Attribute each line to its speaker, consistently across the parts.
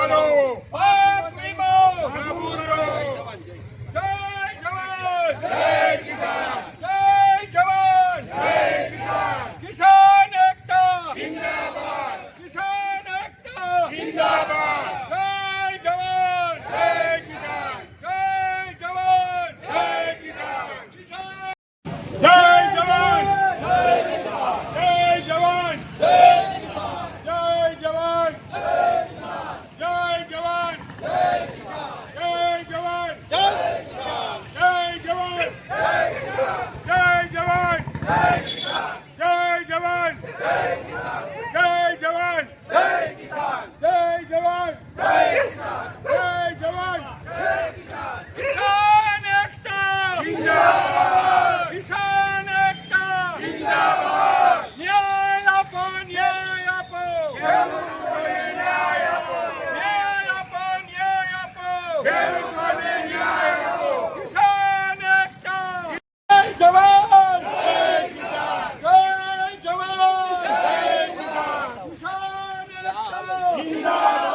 Speaker 1: કરો
Speaker 2: પાક વીમો
Speaker 1: નાબૂદ કરો
Speaker 2: જય જવાન
Speaker 1: જય કિસાન
Speaker 2: જય જવાન
Speaker 1: જય કિસાન
Speaker 2: કિસાન એકતા
Speaker 1: જિંદાબાદ
Speaker 2: કિસાન એકતા
Speaker 1: જિંદાબાદ
Speaker 2: જય જવાન
Speaker 1: જય કિસાન
Speaker 2: જય જવાન
Speaker 1: જય કિસાન
Speaker 2: કિસાન
Speaker 1: જય જવાન જય કિસાન જય જવાન જય કિસાન જય જવાન જય જવાન જય કિસાન જય જવાન જય કિસાન જય જવાન જય જવાન જય કિસાન જય જવાન જય કિસાન જય જવાન જય કિસાન જય જવાન જય કિસાન જય જવાન જય કિસાન
Speaker 2: કિસાન એકતા
Speaker 1: જિંદાબાદ
Speaker 2: કિસાન એકતા
Speaker 1: જિંદાબાદ
Speaker 2: ન્યાય આપો ન્યાય આપો
Speaker 1: ખેડૂતોને ન્યાય આપો
Speaker 2: ન્યાય આપો ન્યાય આપો
Speaker 1: ખેડૂતોને ન્યાય આપો
Speaker 2: કિસાન એકતા જય જવાન
Speaker 1: જય કિસાન
Speaker 2: જય જવાન
Speaker 1: જય કિસાન
Speaker 2: કિસાન એકતા
Speaker 1: જિંદાબાદ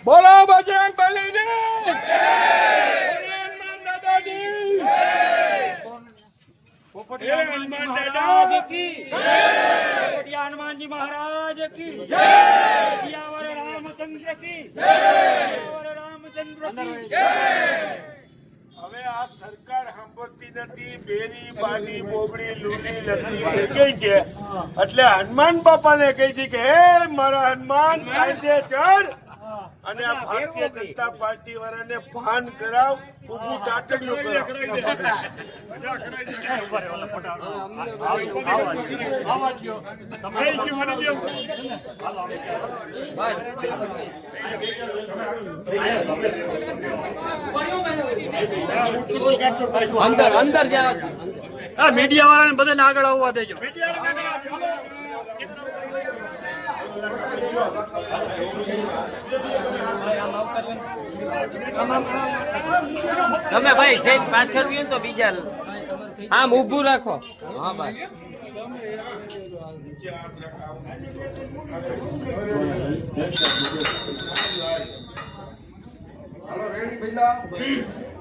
Speaker 2: બોલો બજરંગ બલીની હનુમાન દાદાજી
Speaker 1: હનુમાન દાદા
Speaker 2: કી જય હનુમાનજી મહારાજ કી જય સિયાવર રામચંદ્ર કી જય સિયાવર રામચંદ્ર કી જય
Speaker 1: હવે આ સરકાર સાંભળતી નથી બેરી બાની બોબડી લૂલી લતી થઈ ગઈ છે એટલે હનુમાન બાપાને કહી છે કે હે મારા હનુમાન કાયદે ચડ અને આ ભારતીય જનતા પાર્ટી વાળાને ભાન કરાવ ઊભું ચાટડીઓ
Speaker 3: અંદર અંદર જાવ
Speaker 2: મીડિયા વાળાને બધાને આગળ આવવા દેજો
Speaker 3: તમે ભાઈ સેજ પાછળ ગયો તો બીજા આમ ઊભું રાખો હા ભાઈ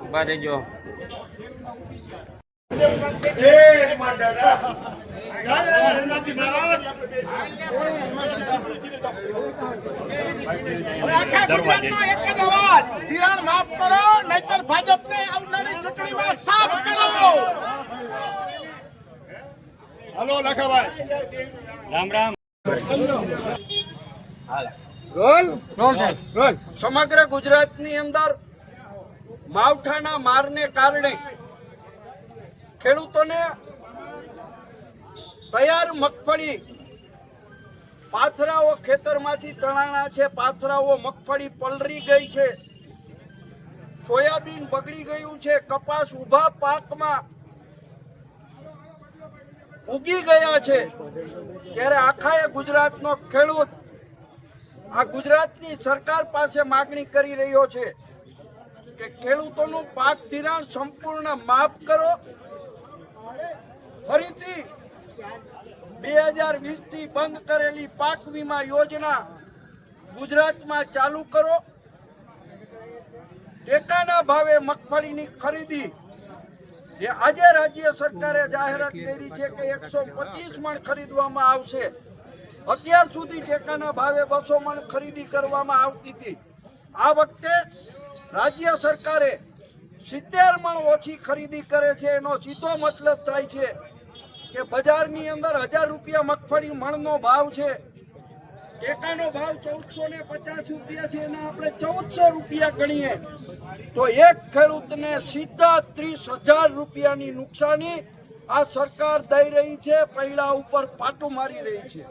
Speaker 3: ઉભા રહેજો
Speaker 4: આખા ગુજરાતમાં એક જ અવાજ, ધિરાણ માફ કરો નહીતર ભાજપને આવનારી ચૂંટણીમાં સાફ કરો.
Speaker 1: હલો લખાભાઈ
Speaker 2: રામ રામ
Speaker 5: સમગ્ર ગુજરાતની અંદર માવઠાના મારને કારણે ખેડૂતોને તૈયાર મગફળી પાથરાઓ ખેતરમાંથી તણાણા છે, પાથરાઓ મગફળી પલરી ગઈ છે, સોયાબીન બગડી ગયું છે, કપાસ ઊભા પાકમાં ઉગી ગયા છે. ત્યારે આખા ગુજરાતનો ખેડૂત આ ગુજરાતની સરકાર પાસે માગણી કરી રહ્યો છે કે ખેડૂતોનું પાક ધિરાણ સંપૂર્ણ માફ કરો. ફરીથી 2020 થી બંધ કરેલી પાક વીમા યોજના ગુજરાતમાં ચાલુ કરો. ટેકાના ભાવે મગફળીની ખરીદી જે આજે રાજ્ય સરકારે જાહેરાત કરી છે કે 125 મણ ખરીદવામાં આવશે. અત્યાર સુધી ટેકાના ભાવે 200 મણ ખરીદી કરવામાં આવતી હતી. આ વખતે રાજ્ય સરકારે 70 મણ ઓછી ખરીદી કરે છે. એનો સીધો મતલબ થાય છે કે બજારની અંદર 1000 રૂપિયા મગફળી મણનો ભાવ છે, ટેકાનો ભાવ 1450 રૂપિયા છે, એના આપણે 1400 રૂપિયા ગણીએ તો એક ખેડૂતને સીધા 30,000 રૂપિયાની નુકસાની આ સરકાર દઈ રહી છે, પહેલા ઉપર પાટું મારી રહી છે.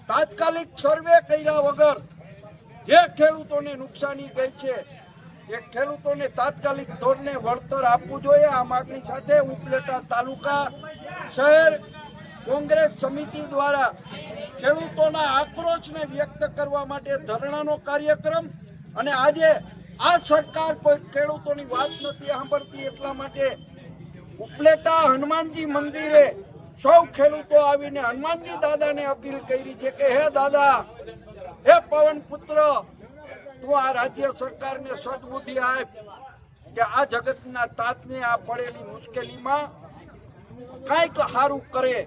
Speaker 5: તાત્કાલિક સર્વે કર્યા વગર જે ખેડૂતોને નુકસાની ગઈ છે એ ખેડૂતોને તાત્કાલિક ધોરણે વળતર આપવું જોઈએ. આ માગણી સાથે ઉપલેટા તાલુકા શહેર કોંગ્રેસ સમિતિ દ્વારા ખેડૂતોના આક્રોશને વ્યક્ત કરવા માટે ધરણાનો કાર્યક્રમ અને આજે આ સરકાર કોઈ ખેડૂતોની વાત નથી સાંભળતી એટલા માટે ઉપલેટા હનુમાનજી મંદિરે સૌ ખેડૂતો આવીને હનુમાનજી દાદાને અપીલ કરી છે કે હે દાદા, હે પવન પુત્ર, તું આ રાજ્ય સરકારને સદબુદ્ધિ આપ કે આ જગતના તાતને આ પડેલી મુશ્કેલીમાં કાંઈક સારું કરે.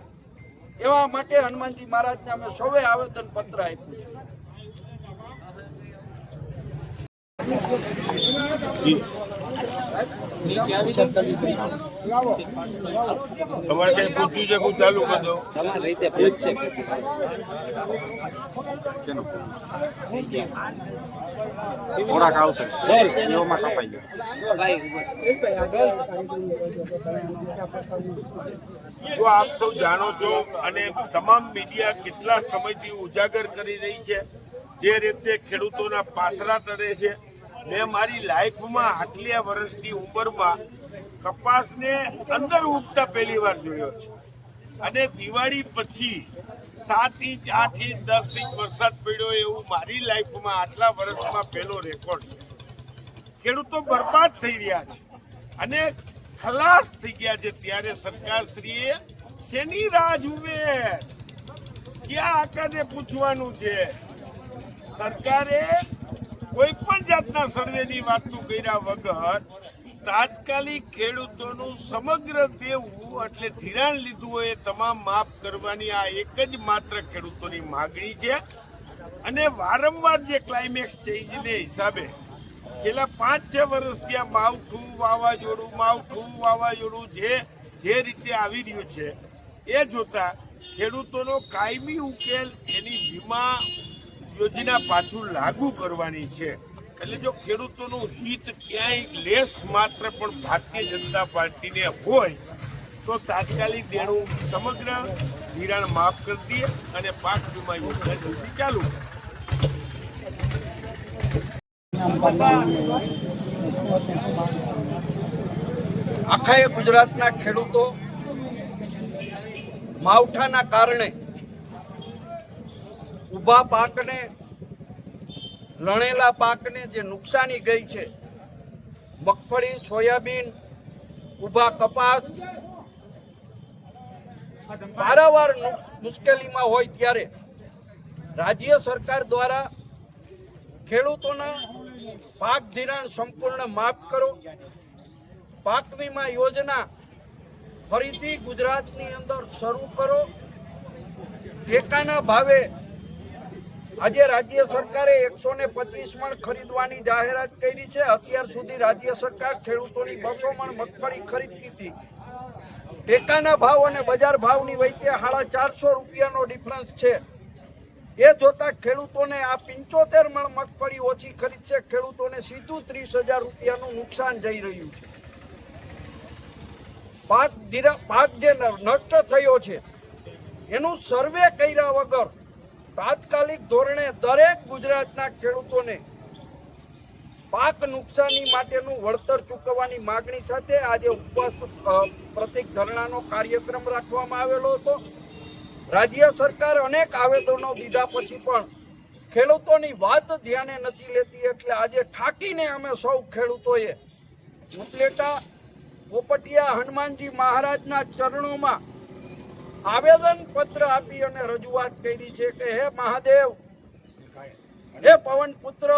Speaker 5: એવા માટે હનુમાનજી મહારાજને અમે સૌએ આવેદન પત્ર આપ્યું
Speaker 1: તમારે કઈ પૂછ્યું છે? હું ચાલુ કરી દઉં.
Speaker 3: તમારી રીતે પૂછશે.
Speaker 6: થોડાક આવશે એવામાં કપાઈ ગયો.
Speaker 1: જો આપ સૌ જાણો છો અને તમામ મીડિયા કેટલા સમયથી ઉજાગર કરી રહી છે જે રીતે ખેડૂતોના પાથરા તરે છે. મેં મારી લાઈફમાં આટલી વર્ષની ઉંમરમાં કપાસને અંદર ઉગતા પહેલી વાર જોયો છે અને દિવાળી પછી 7 ઇંચ 8 ઇંચ 10 ઇંચ વરસાદ પડ્યો એવું મારી લાઈફમાં આટલા વર્ષમાં પહેલો રેકોર્ડ છે. ખેડૂતો બરબાદ થઈ રહ્યા છે અને ખલાસ થઈ ગયા છે. ત્યારે સરકારશ્રીએ શેની રાહ જુએ? ક્યાં આકાને પૂછવાનું છે? સરકારે કોઈ પણ જાતના સર્વેની વાતનું કર્યા વગર તાત્કાલિક ખેડૂતોનું સમગ્ર દેવું એટલે ધિરાણ લીધું હોય એ તમામ માફ કરવાની આ એક જ માત્ર ખેડૂતોની માગણી છે. અને વારંવાર જે ક્લાઇમેક્સ ચેન્જને હિસાબે છેલ્લા 5-6 વર્ષથી આ વાવાઝોડું જે રીતે આવી રહ્યું છે એ જોતા ખેડૂતોનો કાયમી ઉકેલ એની વીમા યોજના પાછું લાગુ કરવાની છે. એટલે જો ખેડૂતોનું હિત ક્યાંય લેસ માત્ર પણ ભારતીય જનતા પાર્ટીને હોય તો તાત્કાલિક દેણું સમગ્ર ધિરાણ માફ કરી દે અને પાક વીમા યોજના જલ્દી ચાલુ.
Speaker 5: આખા ગુજરાતના ખેડૂતો માવઠાના કારણે ઊભા પાકને, લણેલા પાકને જે નુકસાની ગઈ છે, મગફળી, સોયાબીન, ઊભા કપાસ, વારંવાર મુશ્કેલીમાં હોય ત્યારે રાજ્ય સરકાર દ્વારા ખેડૂતોના પાક ધિરાણ સંપૂર્ણ માફ કરો, પાક વીમા યોજના ફરીથી ગુજરાતની અંદર શરૂ કરો, ટેકાના ભાવે આજે રાજ્ય સરકારે 125 મણ ખરીદવાની જાહેરાત કરી છે. અત્યાર સુધી રાજ્ય સરકાર ખેડૂતોની 200 મણ મગફળી ખરીદતી હતી. ટેકાના ભાવ અને બજાર ભાવની વચ્ચે 450 રૂપિયાનો ડિફરન્સ છે. એ જોતા ખેડૂતોને આ 75 મણ મગફળી ઓછી ખરીદશે. ખેડૂતોને સીધું 30,000 રૂપિયાનું નુકસાન જઈ રહ્યું છે. પાક જે નષ્ટ થયો છે એનું સર્વે કર્યા વગર તાત્કાલિક ધોરણે દરેક ગુજરાતના ખેડૂતોને પાક નુકસાની માટેનું વળતર ચૂકવવાની માગણી સાથે આજે ઉપવાસ પ્રતિક ધરણાનો કાર્યક્રમ રાખવામાં આવેલો હતો. રાજ્ય સરકાર અનેક આવેદનો દીધા પછી પણ ખેડૂતોની વાત ધ્યાને નથી લેતી. એટલે આજે ઠાકીને અમે સૌ ખેડૂતોએ ઉપલેટા પોપટિયા હનુમાનજી મહારાજના ચરણોમાં આવેદન પત્ર આપી અને રજૂઆત કરી છે કે હે મહાદેવ, હે પવન પુત્ર,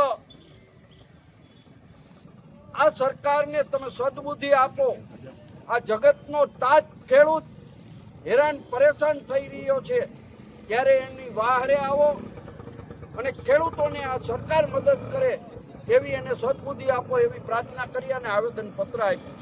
Speaker 5: આ સરકારને તમે સદબુદ્ધિ આપો. આ જગતનો તાજ ખેડૂત હેરાન પરેશાન થઈ રહ્યો છે ત્યારે એની વાહરે આવો અને ખેડૂતોને આ સરકાર મદદ કરે એવી એને સદબુદ્ધિ આપો એવી પ્રાર્થના કરી અને આવેદન પત્ર આપ્યું.